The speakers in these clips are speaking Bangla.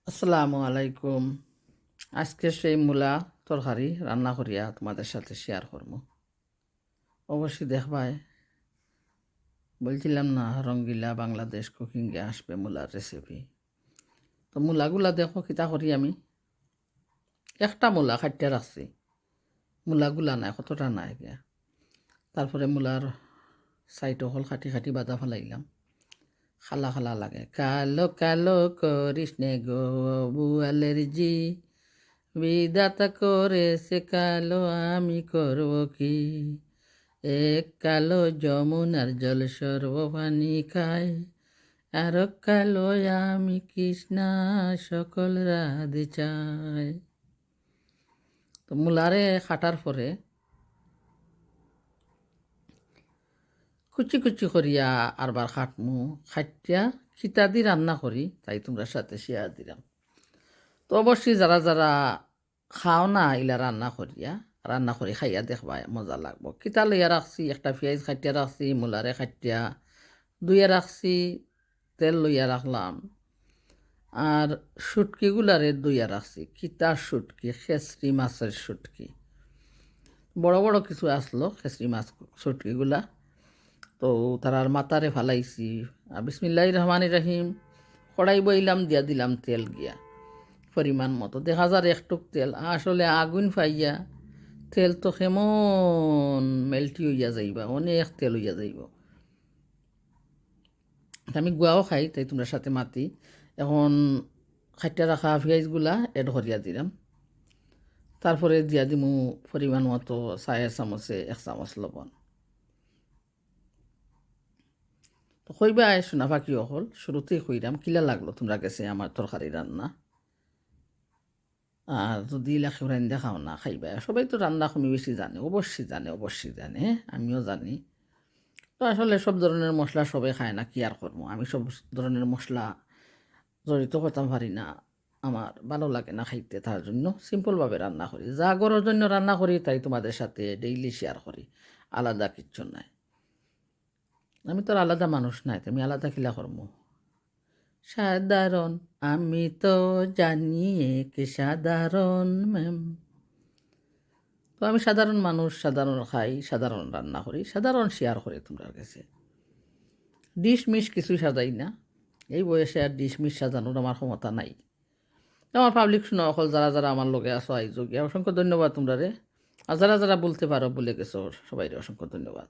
আসসালামু আলাইকুম। আজকে সেই মূলা তরকারি রান্না করিয়া তোমাদের সাথে শেয়ার করবো। অবশ্যই দেখবাই, বলছিলাম না রঙ্গিলা বাংলাদেশ কুকিংয়ে আসবে মূলার রেসিপি। তো মূলাগুলা দেখো কিতা করি আমি একটা মূলা খাইতে রাখছি, মূলাগুলা নাই কতটা নাই গিয়া। তারপরে মূলার সাইড হল খাটি খাটি বাদা ফেলাইলাম, খালা খালা লাগে। কালো কালো করিস নে গো বুয়ালের জি, বিধাতা করেছে কালো আমি করব কি। এক কালো যমুনার জল সর্বপানি খায়, আর কালো আমি কৃষ্ণা সকল রাধে চাই। তো মূলারে খাটার পরে কুচি কুচি করিয়া আরবার খাটমু, খাটিয়া খিতা দি রান্না করি তাই তোমরা সাথে শেয়ার দিলাম। তো অবশ্যই যারা যারা খাও না ইলা রান্না করি খাইয়া দেখবা মজা লাগবো। কিতা লইয়া রাখছি, একটা পেঁয়াজ খাটিয়া রাখছি, মূলারে খাটিয়া দুইয়া রাখছি, তেল লইয়া রাখলাম, আর শুটকিগুলারে দুইয়া রাখছি। কিতা শুটকি, খেসরি মাছের শুটকি, বড় বড় কিছু আসলো খেসরি মাছ শুটকিগুলা। তো তারার মাথারে ফালাইছি। বিসমিল্লাহির রহমানির রহিম, কড়াই বইলাম, দিয়া দিলাম তেল গিয়া পরিমাণ মতো। দেখা যার একটুক তেল, আসলে আগুন পাইয়া তেল তো কেমন মেল্টি হইয়া যাইবা, অনেক তেল হইয়া যাইব। আমি গুয়াও খাই তাই তোমরা সাথে মাতি। এখন খাইটা রাখা পেঁয়াজগুলা এড করিয়া দিলাম। তারপরে দিয়া দিমু পরিমাণ মতো চায়ের চামচে 1 চামচ লবণ। তো কইবা শোনা ফাঁকি অকল শুরুতেই কইরাম কিলা লাগলো তোমরা গেছে আমার তরকারি রান্না। আর যদি লাখি রান্না খাও না খাইবা, সবাই তো রান্না কমই বেশি জানে, অবশ্যই জানে, আমিও জানি। তো আসলে সব ধরনের মশলা সবাই খায় না, কি আর করবো। আমি সব ধরনের মশলা জড়িত করতাম পারি না, আমার ভালো লাগে না খাইতে। তার জন্য সিম্পলভাবে রান্না করি, যা গরোর জন্য রান্না করি তাই তোমাদের সাথে ডেইলি শেয়ার করি, আলাদা কিচ্ছু নাই। আমি তো আর আলাদা মানুষ নাই, তুমি আলাদা খিলা করবো। সাধারণ আমি তো জানি এক সাধারণ ম্যাম। তো আমি সাধারণ মানুষ, সাধারণ খাই, সাধারণ রান্না করি, সাধারণ শেয়ার করি তোমরা কাছে। ডিশ মিশ কিছুই সাজাই না, এই বয়সে আর ডিশ মিশ সাজানোর আমার ক্ষমতা নাই। আমার পাবলিক শোনা অকল যারা যারা আমার লগে আসো আইযোগিয়া অসংখ্য ধন্যবাদ তোমরা রে। আর যারা যারা বলতে পারো বলে গেছো সবাই অসংখ্য ধন্যবাদ।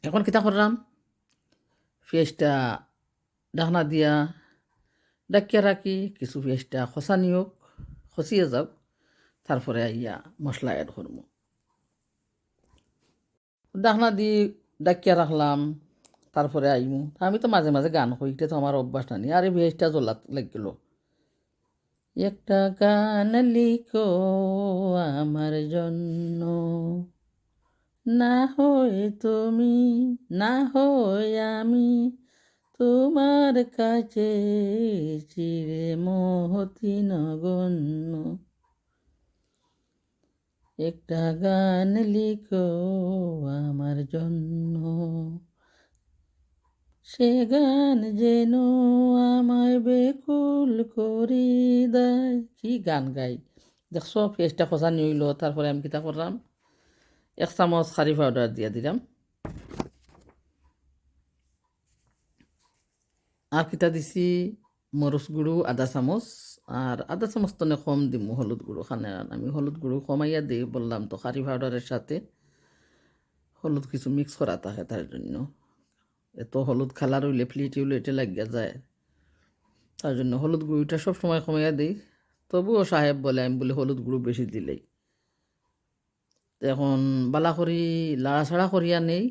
এখন কিতা করলাম, পেঁয়াজটা ঢাকনা দিয়া ডাকিয়া রাখি, কিছু পেঁয়াজটা খসা নিয়োগ, খসিয়ে যাও। তারপরে আইয়া মশলা অ্যাড করবো। ঢাকনা দিয়ে ডাকিয়া রাখলাম, তারপরে আইমু। আমি তো মাঝে মাঝে গান করি, এটা তো আমার অভ্যাস নাই। আরে পেঁয়াজটা জ্বলা লাগিল, একটা গান লিখো আমার জন্য, না হয় তুমি, না হয় আমি, তোমার কাছে চিরে মহতি নগণ্য। একটা গান লিখো আমার জন্য, সে গান যেন আমায় বেকুল করি দেয়। কি গান গাই দেখছো, পেঁয়াজটা খসা নিইল। তারপরে আমি কিতা করলাম, 1 চামচ কারি পাউডার দিয়ে দিলাম। আর কিতা দিছি, মরচ গুঁড়ো আধা চামচ, আর আধা চামচ তো কম দিমু হলুদ গুঁড়ো খানে। আমি হলুদ গুঁড়ো কমাইয়া দিই, বললাম তো কারি পাউডারের সাথে হলুদ কিছু মিক্স করা থাকে, তার জন্য। এত হলুদ খালার হইলে ফ্লিটি হইলে এটা লাগিয়া যায়, তার জন্য হলুদ গুঁড়োটা সবসময় কমাইয়া দিই। তবুও সাহেব বলে আমি বলি হলুদ গুঁড়ো বেশি দিলেই। তো এখন বালা করি লাড়াছাড়া করিয়া নেই,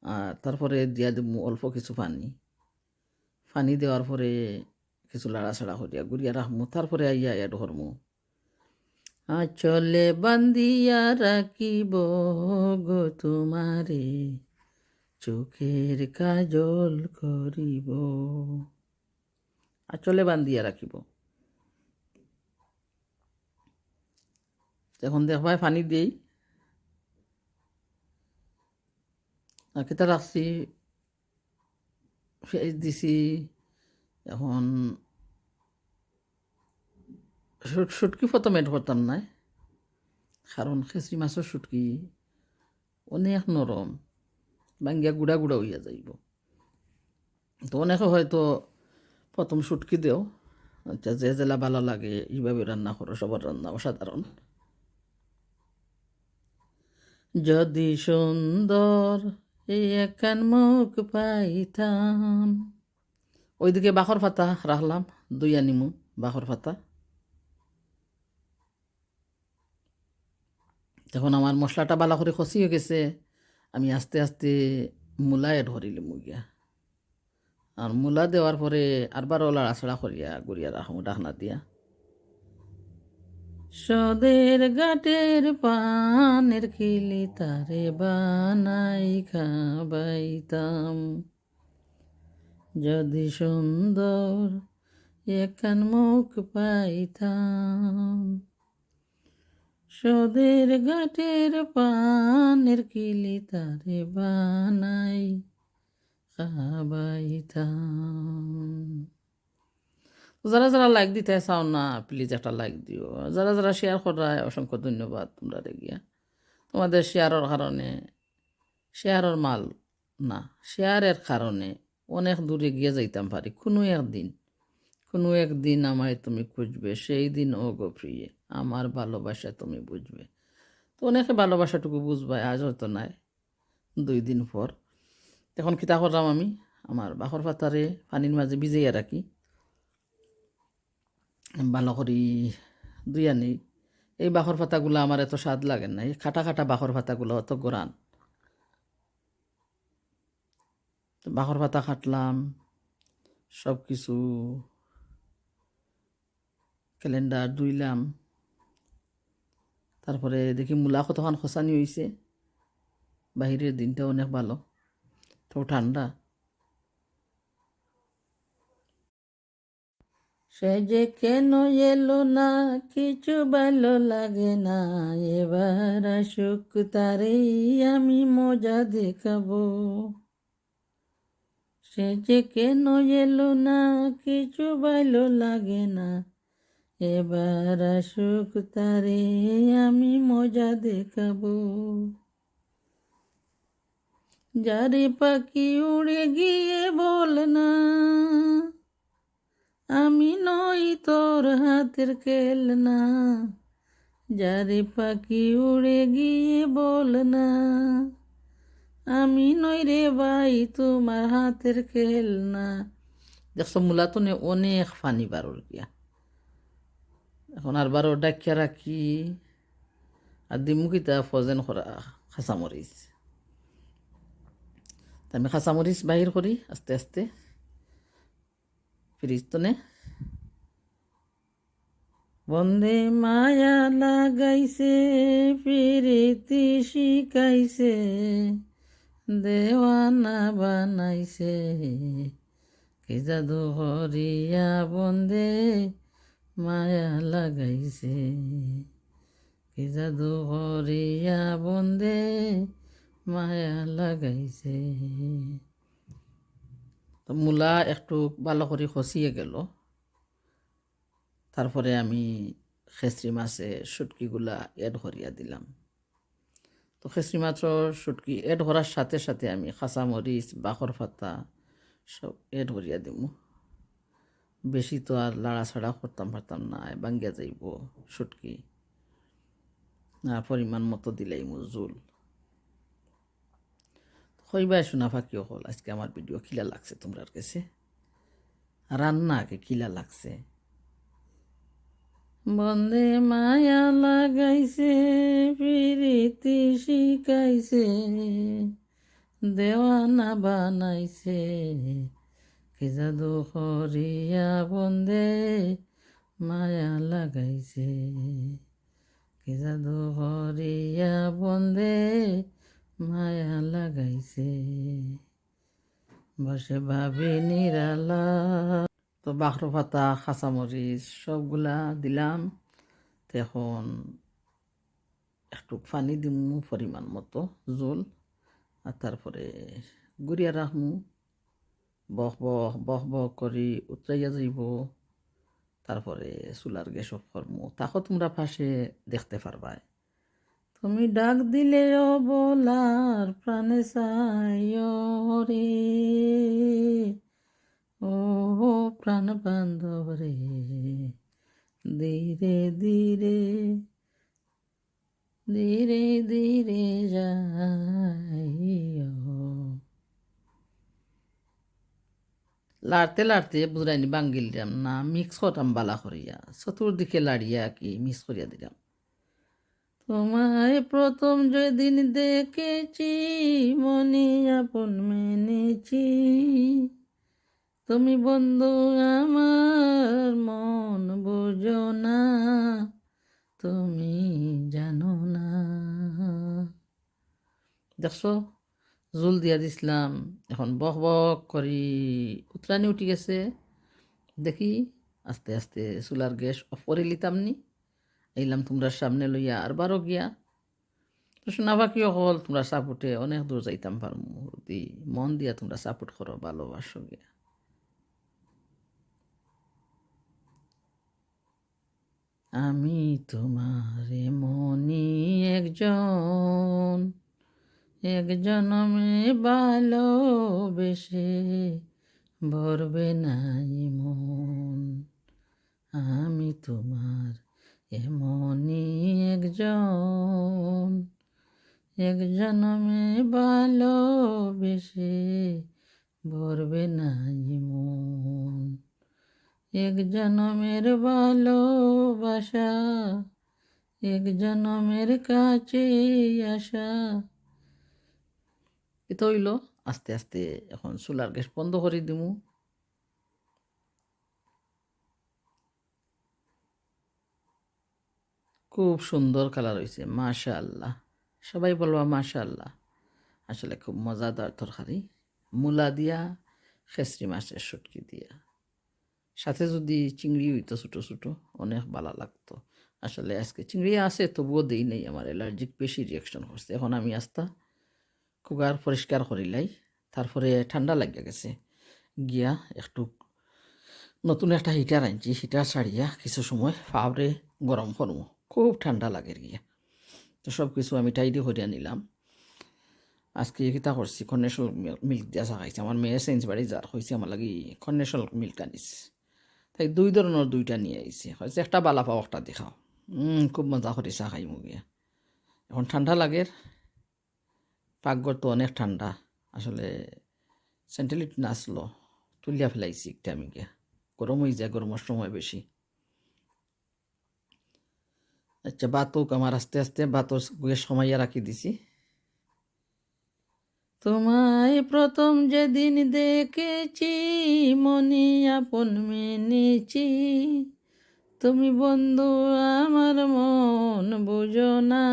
আর তারপরে দিয়া দিব অল্প কিছু পানি। পানি দেওয়ার পরে কিছু লাড়াছাড়া করিয়া গুড়িয়া রাখমু, তারপরে আইয়া অ্যাড করমু। আঁচলে বান্দিয়া রাখিব গো তোমারে, চোখের কাজল করিব। আঁচলে বান্দিয়া রাখিব। এখন দেখবাই পানি দিই, আর কেটা রাখছি, পেঁয়াজ দিছি, এখন শুটকি প্রথম এড করতাম না, কারণ খেসরি মাছের শুটকি অনেক নরম, ভাঙ্গিয়া গুড়া গুড়া হইয়া যাইব। তো অনেকে হয়তো প্রথম শুটকি দেও, আচ্ছা যে জেলা ভালো লাগে এইভাবে রান্না করো, সবার রান্না অসাধারণ। যদি সুন্দর এই একখান মুখ পাইতাম, ওইদিকে বাখর পাতা রাখলাম, দুই আনিমু বাখর পাতা। তখন আমার মশলাটা ভালো করে খসি হয়ে গেছে, আমি আস্তে আস্তে মূলা এড করিলাম গিয়া। আর মূলা দেওয়ার পরে আরবারও লাড়াছাড়া করিয়া গুড়িয়া রাখুন ডাকনা দিয়া। সদের গাটের পানের খিলি তারে বানাই খাবাইতাম, যদি সুন্দর একখান মুখ পাইতাম। সদের ঘাটের পানের কিলি তারে বানাই খাবাইতাম। যারা যারা লাইক দিতে চাও না, প্লিজ একটা লাইক দিও। যারা যারা শেয়ার করায় অসংখ্য ধন্যবাদ তোমরা গিয়া। তোমাদের শেয়ারের কারণে, শেয়ারের মাল না, শেয়ারের কারণে অনেক দূরে গিয়ে যাইতাম পারি। কোনো একদিন আমায় তুমি খুঁজবে, সেই দিন ও গো প্রিয়ে আমার ভালোবাসা তুমি বুঝবে। তো অনেকে ভালোবাসাটুকু বুঝবে, আজ হয়তো নাই, 2 দিন পর। এখন কিতা করলাম, আমি আমার বাখর পাতারে পানির মাঝে ভিজাইয়া রাখি, ভালো করি দুই আনি। এই বাখর পাতাগুলো আমার এত স্বাদ লাগে না, এই খাটা খাটা বাখর পাতাগুলো অত গোরান। বাখর পাতা কাটলাম, সব কিছু ক্যালেন্ডার ধুইলাম। তারপরে দেখি মূলা কতক্ষণ খসানি হয়েছে, বাহিরের দিনটা অনেক ভালো, তো ঠান্ডা। সে যে কেন এলো না, কিছু ভালো লাগে না, এবার আসুক তারেই আমি মজা দেখাবো। সে যে কেন এলো না, কিছু ভালো লাগে না, এবার আসুক তারে আমি মজা দেখাবো। যারে পাখি উড়ে গিয়ে বল না, আমি নই তোর হাতের খেলনা। যারে পাখি উড়ে গিয়ে বল না, আমি নই রে ভাই তোমার হাতের খেলনা। দেখছো মূলা তো অনেক ফানি বারোর গিয়া। এখন আর বারো ডাকিয়া রাখি, আর দিমুখিতা ফজেন করা খাঁচামরিচ। আমি খাঁচামরিচ বাহির করি আস্তে আস্তে ফ্রিজ তো নে। বন্দে মায়া লাগাইছে, প্রীতি শিখাইছে, দেওয়ানা বানাইছে, কি জাদু হরিয়া বন্দে মায়া লাগাইছে, কি জাদু হরিয়া বন্দে মায়া লাগাইছে। তো মূলা একটু ভালো করে খসিয়ে গেল, তারপরে আমি খেসরি মাছে শুটকিগুলা এড করিয়া দিলাম। তো খেসরি মাছের শুটকি এড করার সাথে সাথে আমি কাঁচামরিচ বাখর পাতা সব এড করিয়া দিব। বেশি তো আর লাড়াছাড়া করতাম পারতাম না, ভাঙ্গিয়া যাইব শুটকি। পরিমাণ মতো দিলেই জুল। কইবাই শোনা ফাঁকি হল, আজকে আমার ভিডিও খিলা লাগছে তোমরার কাছে, রান্না আগে খিলা লাগছে। বন্দে মায়া লাগাইছে, প্রীতি শিখাইছে, দেওয়ানা বানাইছে, কি জাদু করিয়া বন্দে মায়া লাগাইছে, কি জাদু করিয়া বন্দে মায়া লাগাইছে, বসে ভাবি নিরালা। তো বাখর পাতা কাঁচামরিচ সবগুলা দিলাম। এখন একটু পানি দিমু পরিমাণ মতো জল, আর তারপরে গুড়িয়া রাখমু বহ বহ করি উতরাইয়া যাইব। তারপরে চুলার গ্যাস অফ করমু, তাকো তোমরা পাশে দেখতে পারবাই। তুমি ডাক দিলেও বলার প্রাণে চাইও রে, ও প্রাণ বান্ধব রে, ধীরে ধীরে ধীরে ধীরে যাইও। লাড়তে লাড়তে বুঝাইনি বাঙ্গিল দিলাম না, মিক্স করতাম বালা করিয়া, চতুর্দিকে লাড়িয়া কি মিক্স করিয়া দিলাম। তোমায় প্রথম যেদিন দেখেছি মনে আপন মেনেছি, তুমি বন্ধু আমার মন বোঝো না, তুমি জানো না। দেখছো, জোল দিয়া দিছিলাম, এখন বক বক করি উতরানি উঠি গেছে। দেখি আস্তে আস্তে চুলার গ্যাস অফ করে লিতাম নি, এইলাম তোমরা সামনে লইয়া আর বারো গিয়া। তো শোনাবা কি হল, তোমরা সাপোর্টে অনেক দূর যাইতাম পারমু যদি মন দিয়া তোমরা সাপোর্ট করো, ভালোবাসো গিয়া। আমি তোমার মনি একজন, এক জনমে ভালোবেসে ভরবে নাই মন। আমি তোমার এমনই একজন, এক জনমে ভালোবেসে ভরবে নাই মন। এক জনমের ভালোবাসা, এক জনমের কাছে আসা। এটা হইল আস্তে আস্তে। এখন চুলার গ্যাস বন্ধ করে দিমু। খুব সুন্দর কালার হয়েছে, মাশাআল্লাহ। সবাই বলবা মাশাআল্লাহ। আসলে খুব মজাদার তরকারি, মূলা দিয়া, খেসরি মাছের শুটকি দিয়া, সাথে যদি চিংড়ি হইতো ছোটো ছোটো, অনেক ভালো লাগতো। আসলে আজকে চিংড়ি আছে তবুও দেই নেই, আমার অ্যালার্জিক বেশি রিয়াকশন করছে। এখন আমি আস্তা কুকার পরিষ্কার করিলাই, তারপরে ঠান্ডা লাগিয়া গেছে গিয়া একটু নতুন একটা হিটার আনছি, হিটার ছাড়িয়া কিছু সময় ফাওরে গরম করবো, খুব ঠান্ডা লাগে গিয়া। তো সব কিছু আমি টাইডি করিয়া নিলাম। আজকে কিতা করছি, কন্ডেন্সার মিল্ক দিয়া চা খাইছে। আমার মেয়ে সেন্সবাড়ি যার হয়েছে আমার লাগি কন্ডেন্সার মিল্ক আনিছে, তাই দুই ধরনের দুইটা নিয়ে আইছে, হয়েছে একটা বালা পাও একটা দেখাও। খুব মজা করে চা খাই মুগিয়া। এখন ঠান্ডা লাগে, পাকঘর তো অনেক ঠান্ডা। আসলে সেন্টেলিট নাচলো, তুলিয়া ফেলাইছি একটা আমি গিয়া, গরম হয়ে যায় গরমের সময় বেশি। আচ্ছা বাতক আমার আস্তে আস্তে বাতর গ্যাস সময় রাখি দিছি। তোমায় প্রথম যেদিন দেখেছি মনে আপন মেনেছি, তুমি বন্ধু আমার মন বুঝো না,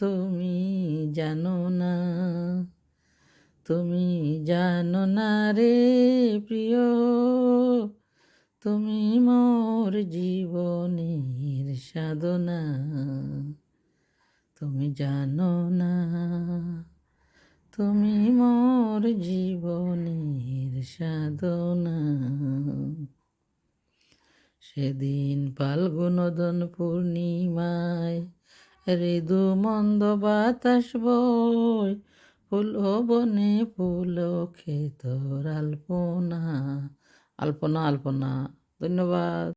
তুমি জানো না, তুমি জানো না রে প্রিয়, তুমি মোর জীবনের সাধনা, তুমি জানো না, তুমি মোর জীবনের সাধনা। সেদিন ফাল্গুনদন পূর্ণিমায় ঋদু মন্দ বাতাস বয়, ফুল বনে ফুল ক্ষেতর আলপনা। আলপনা আলপনা। ধন্যবাদ।